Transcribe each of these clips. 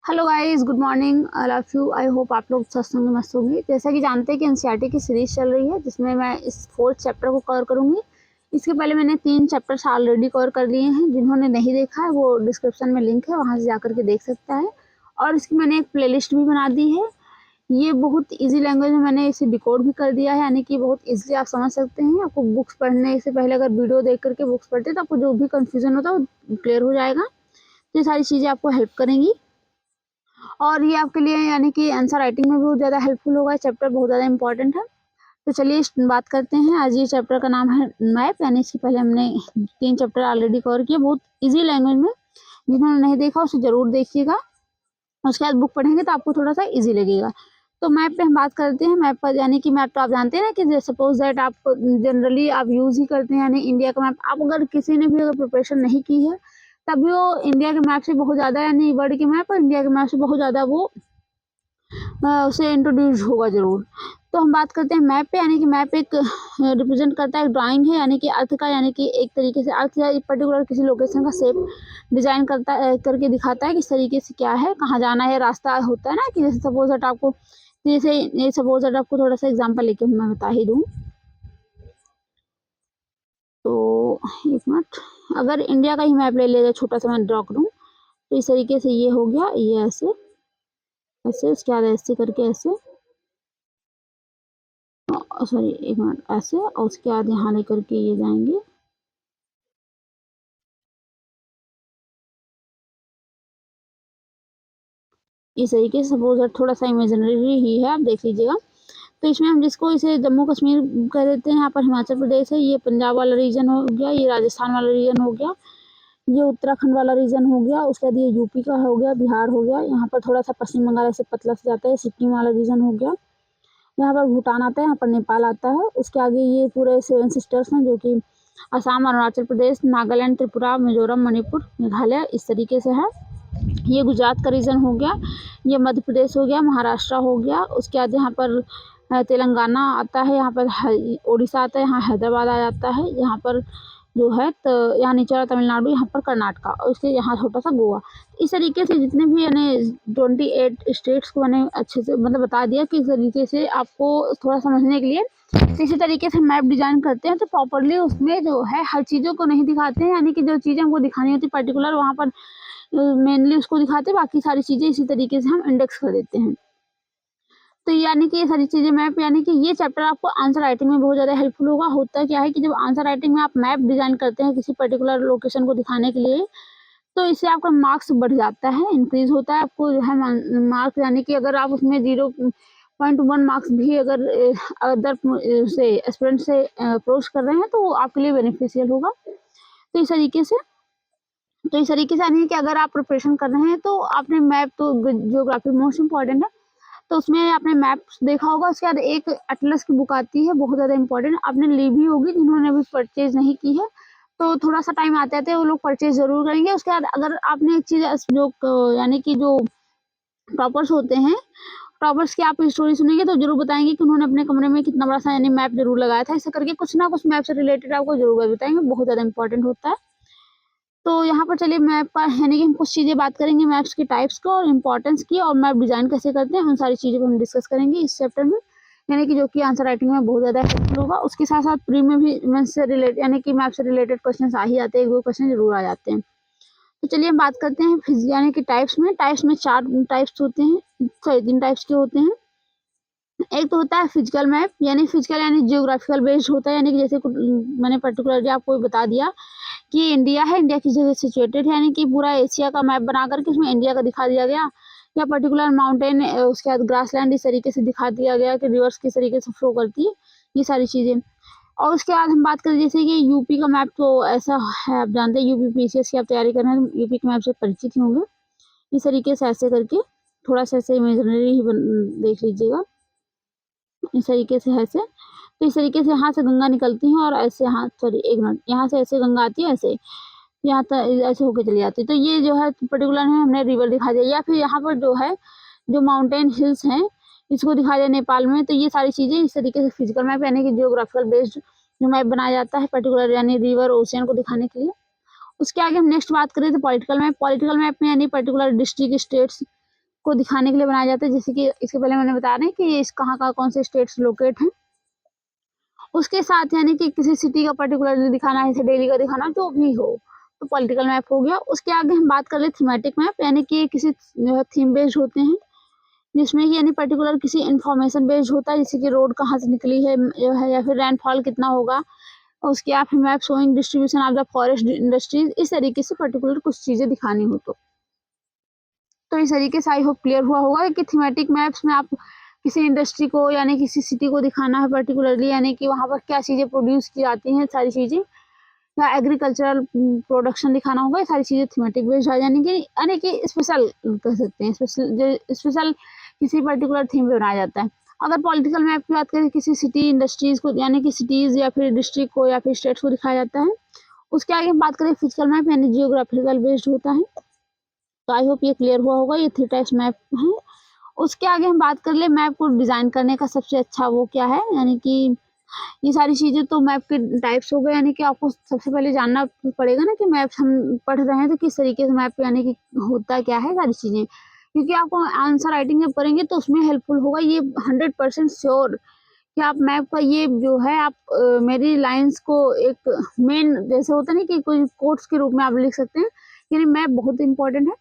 Hello guys, good morning. I love you. I hope आप लोग स्वस्थ होंगे, मस्त होंगे। जैसा कि जानते हैं कि एनसीईआरटी की सीरीज चल रही है जिसमें मैं इस 4th चैप्टर को कवर करूंगी। इसके पहले मैंने 3 चैप्टर्स ऑलरेडी कवर कर लिए हैं। जिन्होंने नहीं देखा है वो डिस्क्रिप्शन में लिंक है, वहां से जाकर के देख सकता है। और इसकी मैंने एक प्लेलिस्ट भी बना दी है। ये बहुत ईजी लैंग्वेज में मैंने इसे डिकोड भी कर दिया है, यानी कि बहुत ईजिली आप समझ सकते हैं। आपको बुक्स पढ़ने से पहले अगर वीडियो देख करके बुक्स पढ़ते तो आपको जो भी कंफ्यूजन होता है वो क्लियर हो जाएगा। तो ये सारी चीज़ें आपको हेल्प करेंगी और ये आपके लिए यानी कि आंसर राइटिंग में भी बहुत ज़्यादा हेल्पफुल होगा। चैप्टर बहुत ज़्यादा इंपॉर्टेंट है। तो चलिए बात करते हैं। आज ये चैप्टर का नाम है मैप, यानी इससे पहले हमने 3 चैप्टर ऑलरेडी कवर किए बहुत इजी लैंग्वेज में। जिन्होंने नहीं देखा उसे ज़रूर देखिएगा। उसके बाद बुक पढ़ेंगे तो आपको थोड़ा सा ईजी लगेगा। तो मैप पे हम बात करते हैं। मैप पर यानी कि मैप तो आप जानते हैं ना कि सपोज दैट आप जनरली आप यूज़ ही करते हैं, यानी इंडिया का मैप। आप अगर किसी ने भी अगर प्रिपरेशन नहीं की है तभी वो इंडिया के मैप से बहुत ज़्यादा, यानी वर्ल्ड के मैप और इंडिया के मैप से बहुत ज़्यादा वो उसे इंट्रोड्यूस होगा ज़रूर। तो हम बात करते हैं मैप पे, यानी कि मैप एक रिप्रेजेंट करता है, एक ड्राइंग है, यानी कि अर्थ का, यानी कि एक तरीके से अर्थ या एक पर्टिकुलर किसी लोकेशन का शेप डिज़ाइन करके दिखाता है किस तरीके से क्या है, कहाँ जाना है, रास्ता होता है ना। कि जैसे सपोज दैट आपको थोड़ा सा एग्जांपल लेके मैं बता ही दूँ। तो एक मिनट, अगर इंडिया का ही मैप ले लेगा, छोटा सा मैं ड्रॉ करूँ तो इस तरीके से ये हो गया, ये ऐसे ऐसे, उसके बाद ऐसे करके ऐसे, सॉरी एक मिनट, ऐसे, और उसके बाद यहाँ लेकर के ये जाएंगे। इस तरीके से सपोज थोड़ा सा इमेजिनरी ही है, आप देख लीजिएगा। तो इसमें हम जिसको इसे जम्मू कश्मीर कह देते हैं, यहाँ पर हिमाचल प्रदेश है, ये पंजाब वाला रीजन हो गया, ये राजस्थान वाला रीजन हो गया, ये उत्तराखंड वाला रीजन हो गया, उसके बाद ये यूपी का हो गया, बिहार हो गया, यहाँ पर थोड़ा सा पश्चिम बंगाल से पतला से जाता है, सिक्किम वाला रीजन हो गया, यहाँ पर भूटान आता है, यहाँ पर नेपाल आता है। उसके आगे ये पूरे 7 सिस्टर्स हैं जो कि असम, अरुणाचल प्रदेश, नागालैंड, त्रिपुरा, मिजोरम, मणिपुर, मेघालय, इस तरीके से है। ये गुजरात का रीजन हो गया, ये मध्य प्रदेश हो गया, महाराष्ट्र हो गया। उसके बाद यहाँ पर तेलंगाना आता है, यहाँ पर उड़ीसा आता है, यहाँ हैदराबाद आ जाता है, यहाँ पर जो है तो यहाँ नीचे वाला तमिलनाडु, यहाँ पर कर्नाटका, और इसके यहाँ छोटा सा गोवा। इस तरीके से जितने भी यानी 28 स्टेट्स को मैंने अच्छे से मतलब बता दिया कि इस तरीके से आपको थोड़ा समझने के लिए। इसी तरीके से मैप डिजाइन करते हैं तो प्रॉपरली उसमें जो है हर चीज़ों को नहीं दिखाते हैं, यानी कि जो चीज़ें हमको दिखानी होती है पर्टिकुलर वहाँ पर मेनली उसको दिखाते हैं, बाकी सारी चीज़ें इसी तरीके से हम इंडेक्स कर देते हैं। तो यानी कि ये सारी चीज़ें मैप, यानी कि ये चैप्टर आपको आंसर राइटिंग में बहुत ज़्यादा हेल्पफुल होगा। होता क्या है कि जब आंसर राइटिंग में आप मैप डिज़ाइन करते हैं किसी पर्टिकुलर लोकेशन को दिखाने के लिए, तो इससे आपका मार्क्स बढ़ जाता है, इंक्रीज़ होता है। आपको जो है मार्क्स, यानी कि अगर आप उसमें 0.1 मार्क्स भी अगर अदर से एस्पिरेंट से अप्रोच कर रहे हैं तो वो आपके लिए बेनिफिशियल होगा। तो इस तरीके से यानी कि अगर आप प्रिपरेशन कर रहे हैं तो आपने मैप, तो ज्योग्राफी मोस्ट इम्पॉर्टेंट है, तो उसमें आपने मैप्स देखा होगा। उसके बाद एक एटलस की बुक आती है, बहुत ज़्यादा इंपॉर्टेंट, आपने ली भी होगी। जिन्होंने अभी परचेज नहीं की है तो थोड़ा सा टाइम आते आते वो लोग परचेज ज़रूर करेंगे। उसके बाद अगर आपने एक चीज़ जो यानी कि जो टॉपर्स होते हैं, टॉपर्स की आप स्टोरी सुनेंगे तो जरूर बताएंगे कि उन्होंने अपने कमरे में कितना बड़ा सा यानी मैप जरूर लगाया था। ऐसा करके कुछ ना कुछ मैप से रिलेटेड आपको जरूर बताएंगे, बहुत ज़्यादा इंपॉर्टेंट होता है। तो यहाँ पर चलिए मैप का, यानी कि हम कुछ चीज़ें बात करेंगे मैप्स के टाइप्स को और इम्पोर्टेंस की, और मैप डिज़ाइन कैसे करते हैं, उन सारी चीज़ों को हम डिस्कस करेंगे इस चैप्टर में, यानी कि जो कि आंसर राइटिंग में बहुत ज़्यादा हेल्पफुल होगा। उसके साथ साथ प्री में भी मैप से रिलेटेड, यानी कि मैप से रिलेटेड क्वेश्चन आ ही जाते हैं, 1-2 क्वेश्चन जरूर आ जाते हैं। तो चलिए हम बात करते हैं यानी कि टाइप्स में 4 टाइप्स होते हैं, सॉरी 3 टाइप्स के होते हैं। एक तो होता है फिजिकल मैप, यानी फिजिकल यानी जियोग्राफिकल बेस्ड होता है, यानी कि जैसे मैंने पर्टिकुलरली आपको बता दिया कि इंडिया है, इंडिया की जगह सिचुएटेड है, यानी कि पूरा एशिया का मैप बना करके उसमें इंडिया का दिखा दिया गया, या पर्टिकुलर माउंटेन, उसके बाद ग्रासलैंड इस तरीके से दिखा दिया गया कि रिवर्स किस तरीके से फ्लो करती है, ये सारी चीज़ें। और उसके बाद हम बात करें जैसे कि यूपी का मैप, तो ऐसा है, आप जानते हैं यूपी पीसीएस की आप तैयारी कर रहे हैं तो यूपी के मैप से परिचित ही होंगे। इस तरीके से ऐसे करके थोड़ा सा ऐसे इमेजिनरी ही देख लीजिएगा, इस तरीके से ऐसे। तो इस तरीके से यहाँ से गंगा निकलती है और ऐसे, यहाँ सॉरी एक मिनट, यहाँ से ऐसे गंगा आती है, ऐसे यहाँ तक ऐसे होके चली जाती है। तो ये जो है पर्टिकुलर है हमने रिवर दिखा दिया, या फिर यहाँ पर जो है जो माउंटेन हिल्स हैं इसको दिखा दिया नेपाल में। तो ये सारी चीज़ें इस तरीके से फिजिकल मैप, यानी कि जियोग्राफिकल बेस्ड जो मैप बनाया जाता है पर्टिकुलर, यानी रिवर ओशियन को दिखाने के लिए। उसके आगे हम नेक्स्ट बात करें तो पॉलिटिकल मैप में यानी पर्टिकुलर डिस्ट्रिक्ट, स्टेट्स को दिखाने के लिए बनाया जाता है, जैसे कि इसके पहले मैंने बता रहे हैं कि इस कहाँ कौन से स्टेट्स लोकेट हैं। उसके साथ यानी कि किसी सिटी का पर्टिकुलरली दिखाना है, जैसे दिल्ली का दिखाना, जो भी हो, तो पॉलिटिकल मैप हो गया। उसके आगे हम बात कर ले थीमेटिक मैप, यानी कि किसी थीम बेस्ड होते हैं, जिसमें कि यानी पर्टिकुलर किसी इंफॉर्मेशन बेस्ड होता है, जैसे कि रोड कहाँ से निकली है जो है, या फिर रेनफॉल कितना होगा। और उसके आप map showing distribution of the forest industries, इस तरीके से पर्टिकुलर कुछ चीजें दिखानी हो तो इस तरीके से आई होप क्लियर हुआ होगा कि थीमेटिक मैप्स में आप किसी इंडस्ट्री को यानी किसी सिटी को दिखाना है पर्टिकुलरली, यानी कि वहाँ पर क्या चीज़ें प्रोड्यूस की जाती हैं, सारी चीज़ें, या एग्रीकल्चरल प्रोडक्शन दिखाना होगा, ये सारी चीज़ें थीमेटिक बेस्ड आ जाने की, यानी कि स्पेशल कह सकते हैं, स्पेशल किसी पर्टिकुलर थीम पे बनाया जाता है। अगर पॉलिटिकल मैप की बात करें, किसी सिटी इंडस्ट्रीज को यानी कि सिटीज़ या फिर डिस्ट्रिक्ट को या फिर स्टेट्स को दिखाया जाता है। उसके आगे हम बात करें फिजिकल मैप, यानी जियोग्राफिकल बेस्ड होता है। तो आई होप ये क्लियर हुआ होगा, ये 3 टाइप्स मैप हैं। उसके आगे हम बात कर ले मैप को डिज़ाइन करने का सबसे अच्छा वो क्या है, यानी कि ये सारी चीज़ें तो मैप के टाइप्स हो गए, यानी कि आपको सबसे पहले जानना पड़ेगा ना कि मैप हम पढ़ रहे हैं तो किस तरीके से मैप यानी कि होता क्या है सारी चीज़ें, क्योंकि आपको आंसर राइटिंग जब करेंगे तो उसमें हेल्पफुल होगा। ये 100% श्योर कि आप मैप का ये जो है आप मेरी लाइन्स को एक मेन जैसे होता है ना कि कोई कोट्स के रूप में आप लिख सकते हैं, यानी मैप बहुत इंपॉर्टेंट है।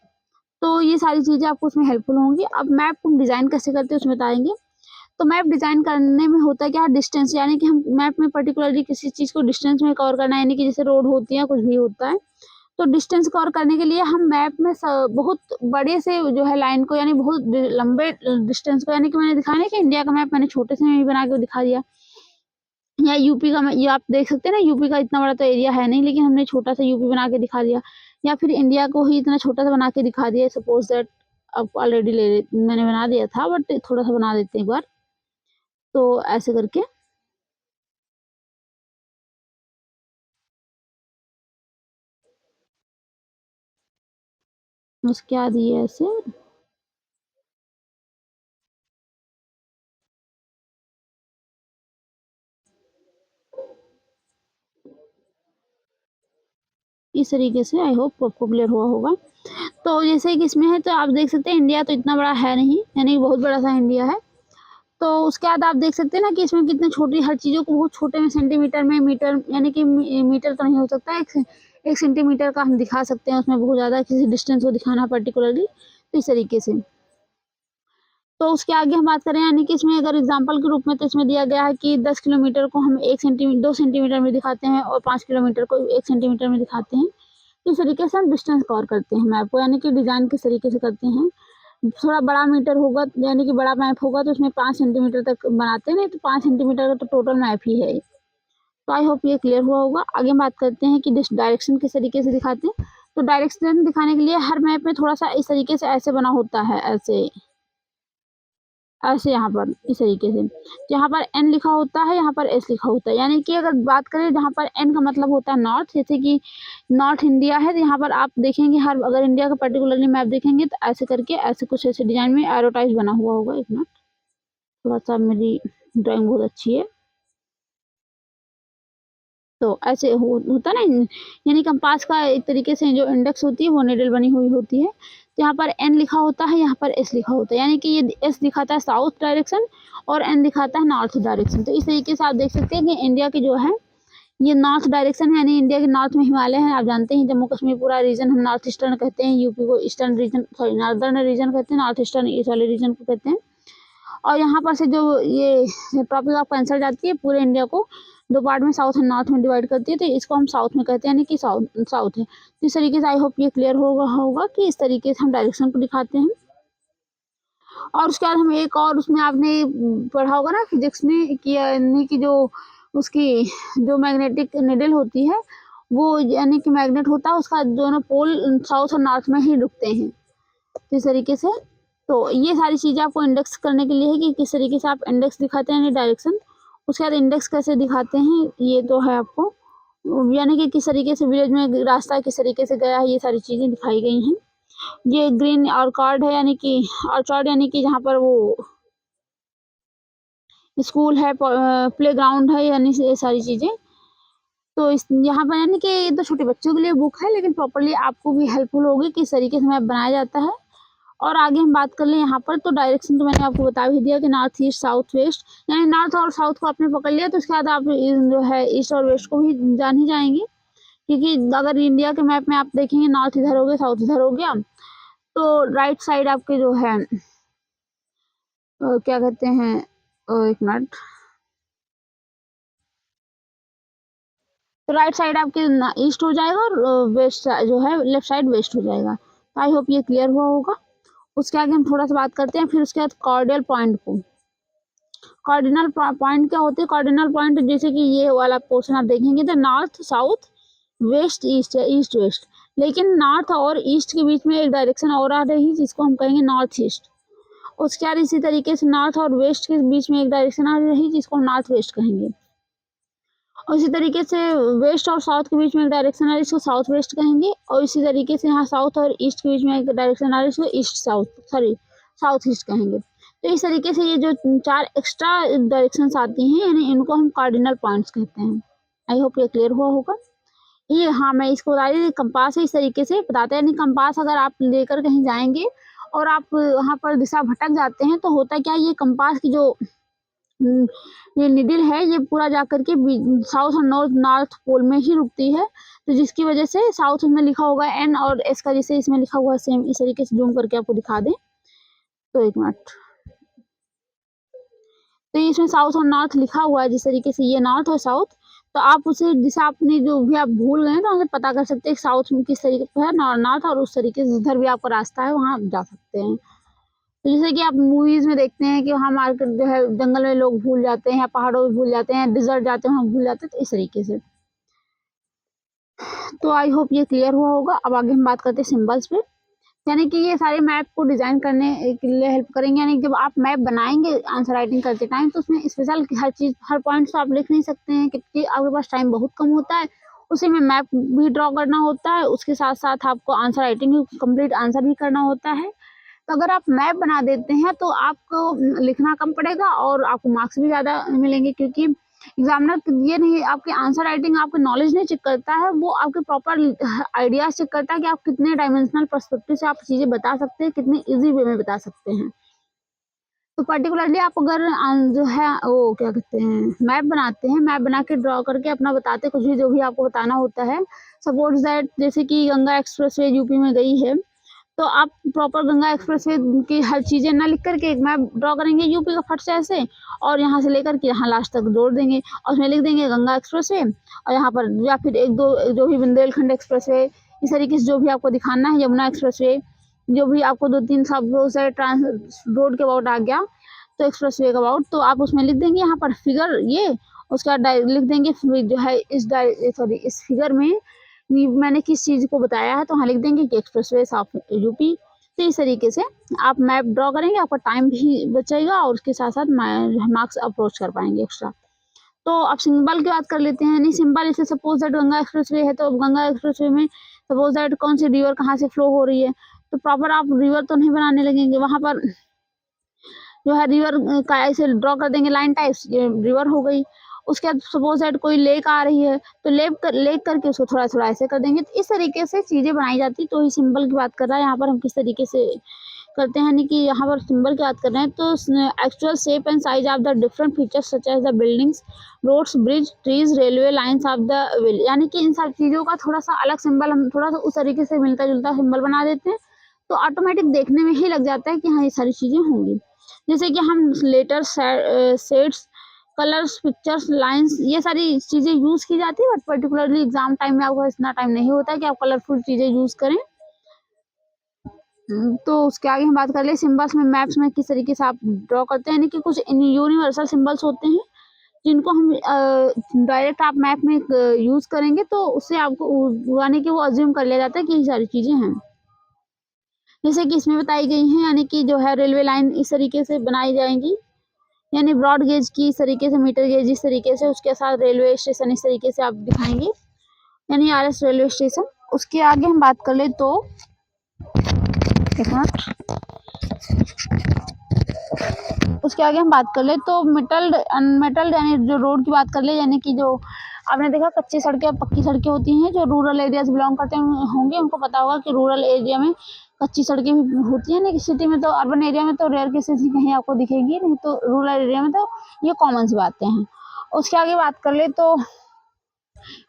तो ये सारी चीज़ें आपको उसमें हेल्पफुल होंगी। अब मैप हम डिज़ाइन कैसे करते हैं उसमें बताएँगे। तो मैप डिज़ाइन करने में होता है क्या, डिस्टेंस, यानी कि हम मैप में पर्टिकुलरली किसी चीज़ को डिस्टेंस में कवर करना है, यानी कि जैसे रोड होती है, कुछ भी होता है। तो डिस्टेंस कवर करने के लिए हम मैप में बहुत बड़े से जो है लाइन को, यानी बहुत लंबे डिस्टेंस को, यानी कि मैंने दिखाया ना कि इंडिया का मैप मैंने छोटे से में भी बना के दिखा दिया, या यूपी का ये आप देख सकते हैं ना, यूपी का इतना बड़ा तो एरिया है नहीं, लेकिन हमने छोटा सा यूपी बना के दिखा दिया, या फिर इंडिया को ही इतना छोटा सा बना के दिखा दिया। सपोज दैट अब ऑलरेडी मैंने बना दिया था, बट थोड़ा सा बना देते हैं एक बार, तो ऐसे करके उसके बाद ये ऐसे इस तरीके से आई होप आपको क्लियर हुआ होगा। तो जैसे कि इसमें है तो आप देख सकते हैं इंडिया तो इतना बड़ा है नहीं, यानी बहुत बड़ा सा इंडिया है। तो उसके बाद आप देख सकते हैं ना कि इसमें कितनी छोटी हर चीज़ों को बहुत छोटे में सेंटीमीटर में मीटर, यानी कि मीटर तो नहीं हो सकता, एक सेंटीमीटर का हम दिखा सकते हैं उसमें बहुत ज़्यादा किसी डिस्टेंस को दिखाना पर्टिकुलरली, तो इस तरीके से। तो उसके आगे हम बात करें, यानी कि इसमें अगर एग्जांपल के रूप में तो इसमें दिया गया है कि 10 किलोमीटर को हम 2 सेंटीमीटर में दिखाते हैं और 5 किलोमीटर को 1 सेंटीमीटर में दिखाते हैं। इस तरीके से हम डिस्टेंस कवर करते हैं मैप को, यानी कि डिज़ाइन किस तरीके से करते हैं। थोड़ा बड़ा मीटर होगा यानी कि बड़ा मैप होगा तो उसमें 5 सेंटीमीटर तक बनाते हैं, नहीं तो 5 सेंटीमीटर का तो टोटल मैप ही है। तो आई होप ये क्लियर हुआ होगा। आगे हम बात करते हैं कि डायरेक्शन किस तरीके से दिखाते हैं। तो डायरेक्शन दिखाने के लिए हर मैप में थोड़ा सा इस तरीके से ऐसे बना होता है, ऐसे ऐसे यहाँ पर इस तरीके से, जहाँ पर एन लिखा होता है यहाँ पर एस लिखा होता है, यानी कि अगर बात करें जहाँ पर एन का मतलब होता है नॉर्थ, जैसे कि नॉर्थ इंडिया है तो यहाँ पर आप देखेंगे हर अगर इंडिया का पर्टिकुलरली मैप देखेंगे तो ऐसे करके ऐसे कुछ ऐसे डिजाइन में एरो टाइप्स बना हुआ होगा। एक मिनट, थोड़ा सा मेरी ड्राइंग बहुत अच्छी है, तो ऐसे होता ना, यानी कंपास का एक तरीके से जो इंडेक्स होती है वो निडल बनी हुई होती है, यहाँ पर एन लिखा होता है यहाँ पर एस लिखा होता है, यानी कि ये एस दिखाता है साउथ डायरेक्शन और एन दिखाता है नॉर्थ डायरेक्शन। तो इस तरीके से आप देख सकते हैं कि इंडिया की जो है ये नॉर्थ डायरेक्शन है, यानी इंडिया के नॉर्थ में हिमालय है। आप जानते हैं जम्मू कश्मीर पूरा रीजन हम नॉर्थ ईस्टर्न कहते हैं, यूपी को eastern region sorry northern region कहते हैं, नॉर्थ ईस्टर्न इस वाले रीजन को कहते हैं। और यहाँ पर से जो ये ट्रॉपिक ऑफ कैंसर जाती है पूरे इंडिया को 2 पार्ट में साउथ एंड नॉर्थ में डिवाइड करती है, तो इसको हम साउथ में कहते हैं, यानी कि साउथ है। तो इस तरीके से आई होप ये क्लियर होगा कि इस तरीके से हम डायरेक्शन को दिखाते हैं। और उसके बाद हम एक और उसमें आपने पढ़ा होगा ना फिजिक्स में कि यानी कि जो उसकी जो मैग्नेटिक निडल होती है वो यानी कि मैग्नेट होता है उसका दोनों पोल साउथ और नॉर्थ में ही रुकते हैं, तो इस तरीके से। तो ये सारी चीज़ें आपको इंडेक्स करने के लिए है कि किस तरीके से आप इंडेक्स दिखाते हैं, यानी डायरेक्शन। उसके बाद इंडेक्स कैसे दिखाते हैं ये तो है आपको, यानी कि किस तरीके से विलेज में रास्ता किस तरीके से गया है, ये सारी चीज़ें दिखाई गई हैं। ये ग्रीन ऑर्चार्ड है, यानी कि ऑर्चार्ड यानी कि जहाँ पर वो स्कूल है, प्लेग्राउंड है, यानी ये सारी चीज़ें। तो इस यहाँ पर यानी कि ये तो छोटे बच्चों के लिए बुक है, लेकिन प्रॉपर्ली आपको भी हेल्पफुल होगी किस तरीके से मैप बनाया जाता है। और आगे हम बात कर लें यहाँ पर, तो डायरेक्शन तो मैंने आपको बता भी दिया कि नॉर्थ ईस्ट साउथ वेस्ट, यानी नॉर्थ और साउथ को आपने पकड़ लिया तो उसके बाद आप जो है ईस्ट और वेस्ट को भी जान ही जाएंगे, क्योंकि अगर इंडिया के मैप में आप देखेंगे नॉर्थ इधर हो गया साउथ इधर हो गया, तो राइट साइड आपके जो है क्या कहते हैं, एक मिनट, तो राइट साइड आपके ईस्ट हो जाएगा और वेस्ट जो है लेफ्ट साइड वेस्ट हो जाएगा। तो आई होप ये क्लियर हुआ होगा। उसके आगे हम थोड़ा सा बात करते हैं फिर उसके बाद कार्डियल पॉइंट को। कार्डिनल पॉइंट क्या होते हैं? कार्डिनल पॉइंट जैसे कि ये वाला पोर्शन आप देखेंगे तो नॉर्थ साउथ वेस्ट ईस्ट है, ईस्ट वेस्ट, लेकिन नॉर्थ और ईस्ट के बीच में एक डायरेक्शन और आ रही है जिसको हम कहेंगे नॉर्थ ईस्ट। उसके बाद इसी तरीके से नॉर्थ और वेस्ट के बीच में एक डायरेक्शन आ रही है जिसको हम नॉर्थ वेस्ट कहेंगे। और इसी तरीके से वेस्ट और साउथ के बीच में एक डायरेक्शन आ रही है इसको साउथ वेस्ट कहेंगे। और इसी तरीके से यहाँ साउथ और ईस्ट के बीच में एक डायरेक्शन आ रही है इसको ईस्ट साउथ साउथ ईस्ट कहेंगे। तो इस तरीके से ये जो 4 एक्स्ट्रा डायरेक्शंस आती हैं यानी इनको हम कार्डिनल पॉइंट्स कहते हैं। आई होप ये क्लियर हुआ होगा। ये हाँ मैं इसको बता रही थी, कंपास है इस तरीके से बताते हैं, यानी कंपास अगर आप लेकर कहीं जाएंगे और आप वहाँ पर दिशा भटक जाते हैं तो होता क्या, ये कंपास की जो ये निडिल है ये पूरा जाकर के साउथ और नॉर्थ पोल में ही रुकती है, तो जिसकी वजह से साउथ में लिखा होगा एन और एस का जैसे इसमें लिखा हुआ है सेम इस तरीके से जूम करके आपको दिखा दें तो एक मिनट, तो इसमें साउथ और नॉर्थ लिखा हुआ है जिस तरीके से ये नॉर्थ और साउथ, तो आप उसे दिशा अपनी जो भी आप भूल गए तो उसे पता कर सकते हैं साउथ में किस तरीके से है नॉर्थ, और उस तरीके से जिधर भी आपका रास्ता है वहाँ आप जा सकते हैं। तो जैसे कि आप मूवीज में देखते हैं कि वहाँ मार्केट जो है जंगल में लोग भूल जाते हैं या पहाड़ों में भूल जाते हैं, डिजर्ट जाते हैं वहाँ भूल जाते हैं, तो इस तरीके से। तो आई होप ये क्लियर हुआ होगा। अब आगे हम बात करते हैं सिंबल्स पे, यानी कि ये सारे मैप को डिजाइन करने के लिए हेल्प करेंगे, यानी जब आप मैप बनाएंगे आंसर राइटिंग करते टाइम तो उसमें स्पेशल हर चीज हर पॉइंट तो आप लिख नहीं सकते हैं क्योंकि आपके पास टाइम बहुत कम होता है, उसी में मैप भी ड्रॉ करना होता है, उसके साथ साथ आपको आंसर राइटिंग कंप्लीट आंसर भी करना होता है। तो अगर आप मैप बना देते हैं तो आपको लिखना कम पड़ेगा और आपको मार्क्स भी ज़्यादा मिलेंगे, क्योंकि एग्जामिनर ये नहीं आपके आंसर राइटिंग आपके नॉलेज नहीं चेक करता है, वो आपके प्रॉपर आइडियाज चेक करता है कि आप कितने डायमेंशनल पर्सपेक्टिव से आप चीज़ें बता सकते हैं, कितने इजी वे में बता सकते हैं। तो पर्टिकुलरली आप अगर जो है वो क्या कहते हैं मैप बनाते हैं, मैप बना के ड्रॉ करके अपना बताते कुछ भी जो भी आपको बताना होता है, सपोज दैट जैसे कि गंगा एक्सप्रेसवे यूपी में गई है तो आप प्रॉपर गंगा एक्सप्रेसवे की हर चीज़ें ना लिख करके एक मैप ड्रॉ करेंगे यूपी का फट से ऐसे, और यहाँ से लेकर के यहाँ लास्ट तक जोड़ देंगे और उसमें लिख देंगे गंगा एक्सप्रेसवे, और यहाँ पर या फिर एक दो जो भी बुंदेलखंड एक्सप्रेसवे इस तरीके से जो भी आपको दिखाना है, यमुना एक्सप्रेसवे जो भी आपको 2-3 सब से रोड के अबाउट आ गया तो एक्सप्रेसवे के अबाउट, तो आप उसमें लिख देंगे यहाँ पर फिगर ये, उसके बाद लिख देंगे जो है इस फिगर में मैंने किस चीज़ को बताया है, तो हाँ लिख देंगे कि एक्सप्रेसवे ऑफ यूपी। तो इस तरीके से आप मैप ड्रॉ करेंगे, आपका टाइम भी बचेगा और उसके साथ साथ मार्क्स अप्रोच कर पाएंगे एक्स्ट्रा। तो अब सिंबल की बात कर लेते हैं, नहीं सिंबल जैसे सपोज दैट गंगा एक्सप्रेसवे है तो गंगा एक्सप्रेसवे में सपोज दैट कौन सी रिवर कहाँ से फ्लो हो रही है, तो प्रॉपर आप रिवर तो नहीं बनाने लगेंगे, वहाँ पर जो है रिवर का ऐसे ड्रॉ कर देंगे लाइन टाइप्स, ये रिवर हो गई। उसके बाद सपोज दैट कोई लेक आ रही है तो लेक करके उसको थोड़ा थोड़ा ऐसे कर देंगे, तो इस तरीके से चीज़ें बनाई जाती। तो ये सिंबल की बात कर रहा है यहाँ पर हम किस तरीके से करते हैं, यानी कि यहाँ पर सिंबल की बात कर रहे हैं तो actual shape and size of the different features such as the buildings roads bridge trees railway lines of the will, यानी कि इन सब चीज़ों का थोड़ा सा अलग सिंबल हम थोड़ा सा उस तरीके से मिलता जुलता सिंबल बना देते हैं, तो ऑटोमेटिक देखने में ही लग जाता है कि हाँ ये सारी चीज़ें होंगी। जैसे कि हम letters sets colours pictures lines ये सारी चीज़ें यूज़ की जाती है, बट पर्टिकुलरली एग्जाम टाइम में आपको इतना टाइम नहीं होता है कि आप कलरफुल चीज़ें यूज़ करें। तो उसके आगे हम बात कर ले सिंबल्स में मैप्स में किस तरीके से आप ड्रॉ करते हैं, यानी कि कुछ यूनिवर्सल सिंबल्स होते हैं जिनको हम डायरेक्ट आप मैप में यूज़ करेंगे तो उससे आपको यानी कि वो अज्यूम कर लिया जाता है कि ये सारी चीज़ें हैं, जैसे कि इसमें बताई गई हैं, यानी कि जो है रेलवे लाइन इस तरीके से बनाई जाएंगी, यानी ब्रॉड गेज की इस तरीके से, मीटर गेज इस तरीके से, उसके साथ रेलवे स्टेशन इस तरीके से आप दिखाएंगे, यानी आरएस रेलवे स्टेशन। उसके आगे हम बात कर ले तो उसके आगे हम बात कर ले तो मेटल्ड अनमेटल्ड यानी जो रोड की बात कर ले, यानी कि जो आपने देखा कच्ची सड़कें पक्की सड़कें होती हैं जो रूरल एरिया से बिलोंग करते होंगे उनको पता होगा कि रूरल एरिया में कच्ची सड़कें भी होती हैं ना कि सिटी में, तो अर्बन एरिया में तो रेयर केसेस ही कहीं आपको दिखेगी, नहीं तो रूरल एरिया में तो ये कॉमन सी बातें हैं। उसके आगे बात कर ले तो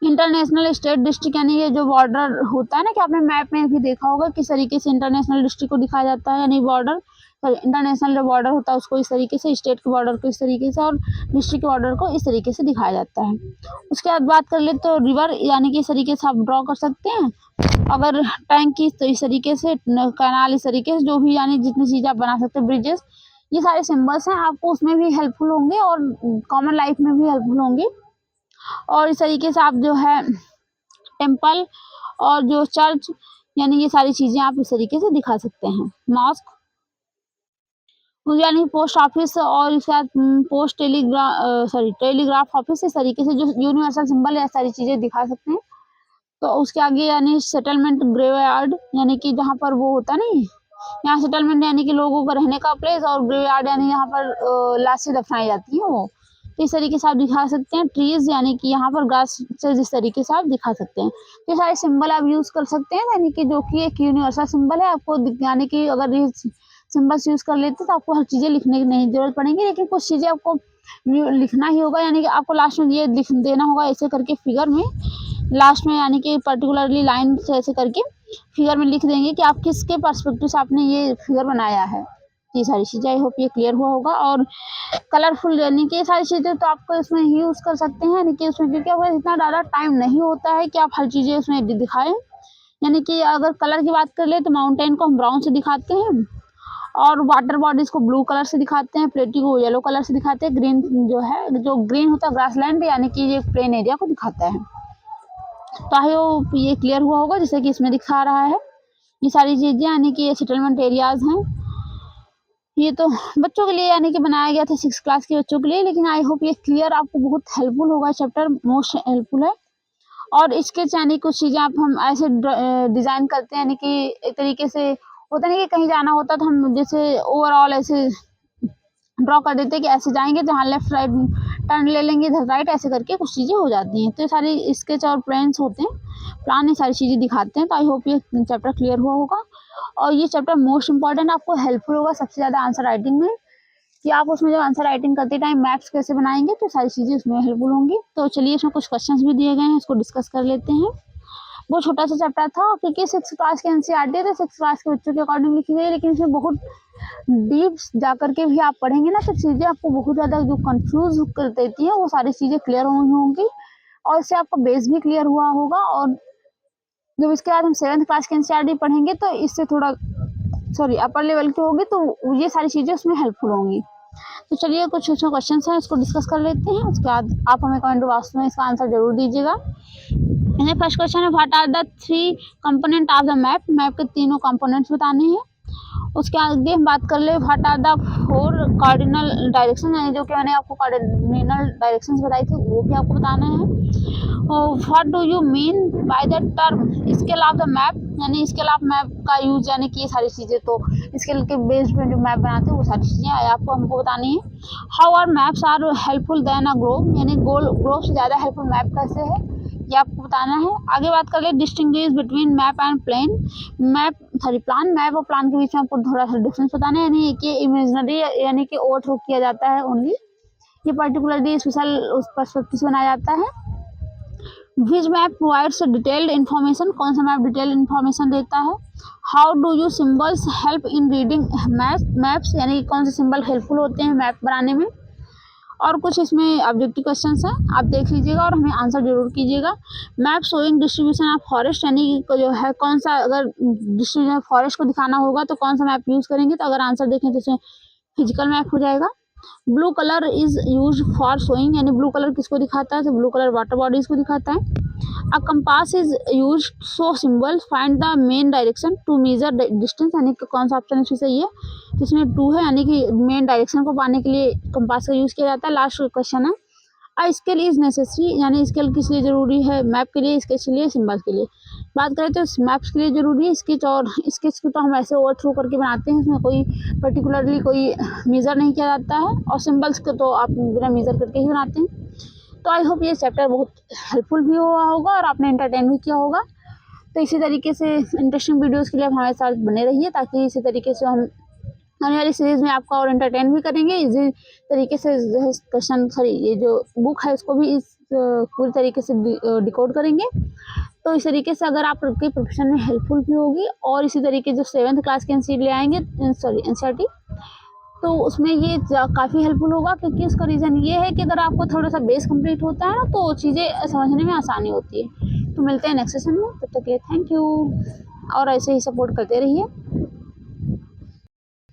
इंटरनेशनल स्टेट डिस्ट्रिक्ट, यानी ये जो बॉर्डर होता है ना कि आपने मैप में भी देखा होगा किस तरीके से इंटरनेशनल डिस्ट्रिक्ट को दिखाया जाता है, यानी बॉर्डर, इंटरनेशनल जो बॉर्डर होता है उसको इस तरीके से, स्टेट के बॉर्डर को इस तरीके से और डिस्ट्रिक्ट के बॉर्डर को इस तरीके से दिखाया जाता है। उसके बाद बात कर ले तो रिवर, यानी कि इस तरीके से आप ड्रॉ कर सकते हैं। अगर टैंक की तो इस तरीके से, कैनाल इस तरीके से, जो भी यानी जितनी चीज़ें आप बना सकते हैं, ब्रिजेस, ये सारे सिम्बल्स हैं, आपको उसमें भी हेल्पफुल होंगे और कॉमन लाइफ में भी हेल्पफुल होंगे। और इस तरीके से आप जो है टेम्पल और जो चर्च, यानी ये सारी चीज़ें आप इस तरीके से दिखा सकते हैं। मॉस्क, यानी पोस्ट ऑफिस और इसके बाद पोस्ट टेलीग्राफ ऑफिस, इस तरीके से जो यूनिवर्सल सिंबल है सारी चीज़ें दिखा सकते हैं। तो उसके आगे यानी सेटलमेंट ग्रेवयार्ड, यानी कि जहाँ पर वो होता नहीं, यहाँ सेटलमेंट यानी कि लोगों का रहने का प्लेस, और ग्रेवयार्ड यानी यहाँ पर लाशें दफनाई जाती हैं वो, तो इस तरीके से आप दिखा सकते हैं। ट्रीज, यानी कि यहाँ पर घास से जिस तरीके से आप दिखा सकते हैं, तो ये सारे सिंबल आप यूज़ कर सकते हैं, यानी कि जो कि एक यूनिवर्सल सिंबल है आपको, यानी कि अगर ये सिंबल्स यूज़ कर लेते तो आपको हर चीज़ें लिखने की नहीं जरूरत पड़ेगी, लेकिन कुछ चीज़ें आपको लिखना ही होगा, यानी कि आपको लास्ट में ये लिख देना होगा ऐसे करके फिगर में, लास्ट में यानी कि पर्टिकुलरली लाइन से ऐसे करके फिगर में लिख देंगे कि आप किसके पर्सपेक्टिव से आपने ये फिगर बनाया है। ये सारी चीज़ें आई होप ये क्लियर हुआ होगा। और कलरफुल, यानी कि ये सारी चीज़ें तो आपको इसमें यूज़ कर सकते हैं, यानी कि उसमें क्योंकि आपको इतना ज़्यादा टाइम नहीं होता है कि आप हर चीज़ें उसमें दिखाएं। यानी कि अगर कलर की बात कर ले तो माउंटेन को हम ब्राउन से दिखाते हैं, और वाटर बॉडीज को ब्लू कलर से दिखाते हैं, प्लेटी को येलो कलर से दिखाते हैं, ग्रीन जो है, जो ग्रीन होता है ग्रासलैंड, यानी कि ये प्लेन एरिया को दिखाता है। तो आई होप ये क्लियर हुआ होगा, जैसे कि इसमें दिखा रहा है ये सारी चीज़ें, यानी कि ये सेटलमेंट एरियाज हैं। ये तो बच्चों के लिए यानी कि बनाया गया था 6th क्लास के बच्चों के लिए, लेकिन आई होप ये क्लियर आपको बहुत हेल्पफुल होगा, चैप्टर मोस्ट हेल्पफुल है। और स्केच यानी कुछ चीज़ें आप हम ऐसे डिज़ाइन करते हैं, यानी कि एक तरीके से होता नहीं कि कहीं जाना होता तो हम जैसे ओवरऑल ऐसे ड्रॉ कर देते हैं कि ऐसे जाएंगे तो यहाँ लेफ्ट राइट टर्न ले लेंगे, इधर राइट, ऐसे करके कुछ चीज़ें हो जाती हैं। तो ये सारी स्केच और प्लान्स होते हैं, प्लान ये सारी चीज़ें दिखाते हैं। तो आई होप ये चैप्टर क्लियर हुआ होगा, और ये चैप्टर मोस्ट इंपॉर्टेंट आपको हेल्पफुल होगा सबसे ज़्यादा आंसर राइटिंग में, कि आप उसमें जब आंसर राइटिंग करते टाइम मैप्स कैसे बनाएंगे, तो सारी चीज़ें उसमें हेल्पफुल होंगी। तो चलिए इसमें कुछ क्वेश्चंस भी दिए गए हैं, इसको डिस्कस कर लेते हैं। वो छोटा सा चैप्टर था क्योंकि 6th क्लास के एनसीईआरटी थे, 6th क्लास के बच्चों के अकॉर्डिंग लिखी गई, लेकिन इसमें बहुत डीप जा करके भी आप पढ़ेंगे ना तो चीज़ें आपको बहुत ज़्यादा जो कंफ्यूज कर देती हैं वो सारी चीज़ें क्लियर होंगी, और इससे आपका बेस भी क्लियर हुआ होगा। और जब इसके बाद हम 7th क्लास के एनसीईआरटी पढ़ेंगे तो इससे थोड़ा अपर लेवल की होगी, तो ये सारी चीज़ें उसमें हेल्पफुल होंगी। तो चलिए कुछ उसमें क्वेश्चन हैं, उसको डिस्कस कर लेते हैं। उसके बाद आप हमें कमेंट बॉक्स में इसका आंसर जरूर दीजिएगा। फर्स्ट क्वेश्चन है, what are the 3 component of the map, map के तीनों कंपोनेंट्स बताने हैं। उसके आगे हम बात कर ले, what are the 4 cardinal direction, यानी जो कि मैंने आपको कार्डिनल डायरेक्शंस बताई थी वो भी आपको बताना है। What do you mean by the term scale of the map, यानी स्केल ऑफ मैप का यूज, यानी कि ये सारी चीज़ें तो स्केल के बेस्ड पे जो मैप बनाते हैं वो सारी चीज़ें आपको हमको बतानी है। How are maps are helpful then a globe, यानी ग्लोब से ज़्यादा हेल्पफुल मैप कैसे है ये आपको बताना है। आगे बात कर ले, distinguish between map and plan, plan, map और प्लान के बीच में आपको थोड़ा सा डिफरेंस बताना है, यानी कि इमेजिनरी यानी कि ओवर थ्रो किया जाता है ओनली, ये पर्टिकुलरली स्पेशल उस पर्सपेक्टिव से बनाया जाता है। विच मैप प्रोवाइड्स डिटेल्ड इन्फॉर्मेशन, कौन सा मैप डिटेल्ड इन्फॉर्मेशन देता है। How do you symbols help in reading maps, यानी कौन से सिंबल हेल्पफुल होते हैं मैप बनाने में। और कुछ इसमें ऑब्जेक्टिव क्वेश्चंस हैं, आप देख लीजिएगा और हमें आंसर जरूर कीजिएगा। Map showing distribution of forest, यानी जो है कौन सा, अगर डिस्ट्रीब्यूशन फॉरेस्ट को दिखाना होगा तो कौन सा मैप यूज़ करेंगे, तो अगर आंसर देखें तो इसमें फिजिकल मैप हो जाएगा। Blue colour is use for showing, यानी ब्लू कलर किसको दिखाता है, तो ब्लू कलर वाटर बॉडीज को दिखाता है। A compass is use show symbol find the main direction to measure distance, यानी कि कौन सा ऑप्शन इसमें सही है, तो इसमें 2 है, यानी कि मेन डायरेक्शन को पाने के लिए कंपास का यूज किया जाता है। लास्ट क्वेश्चन है, अ स्केल इज नेसेसरी, यानी स्केल किस लिए जरूरी है, मैप के लिए, स्केच के लिए, सिंबल के लिए। बात करें तो मैप्स के लिए जरूरी है, स्केच और स्केच को तो हम ऐसे ओवर थ्रू करके बनाते हैं, इसमें कोई पर्टिकुलरली कोई मेज़र नहीं किया जाता है, और सिंबल्स को तो आप बिना मेज़र करके ही बनाते हैं। तो आई होप ये चैप्टर बहुत हेल्पफुल भी हुआ होगा और आपने एंटरटेन भी किया होगा। तो इसी तरीके से इंटरेस्टिंग वीडियोज़ के लिए आप हमारे साथ बने रहिए, ताकि इसी तरीके से हम आने वाली सीरीज़ में आपको और एंटरटेन भी करेंगे। इसी तरीके से ये जो बुक है उसको भी इस पूरी तरीके से डिकोड करेंगे। तो इस तरीके से अगर आपके प्रोफेशन में हेल्पफुल भी होगी, और इसी तरीके जो 7th क्लास के एनसीईआरटी ले आएंगे, एनसीईआरटी, तो उसमें ये काफ़ी हेल्पफुल होगा, क्योंकि उसका रीज़न ये है कि अगर आपको थोड़ा सा बेस कंप्लीट होता है ना, तो चीज़ें समझने में आसानी होती है। तो मिलते हैं नेक्स्ट सेशन में, तब तक के लिए थैंक यू, और ऐसे ही सपोर्ट करते रहिए।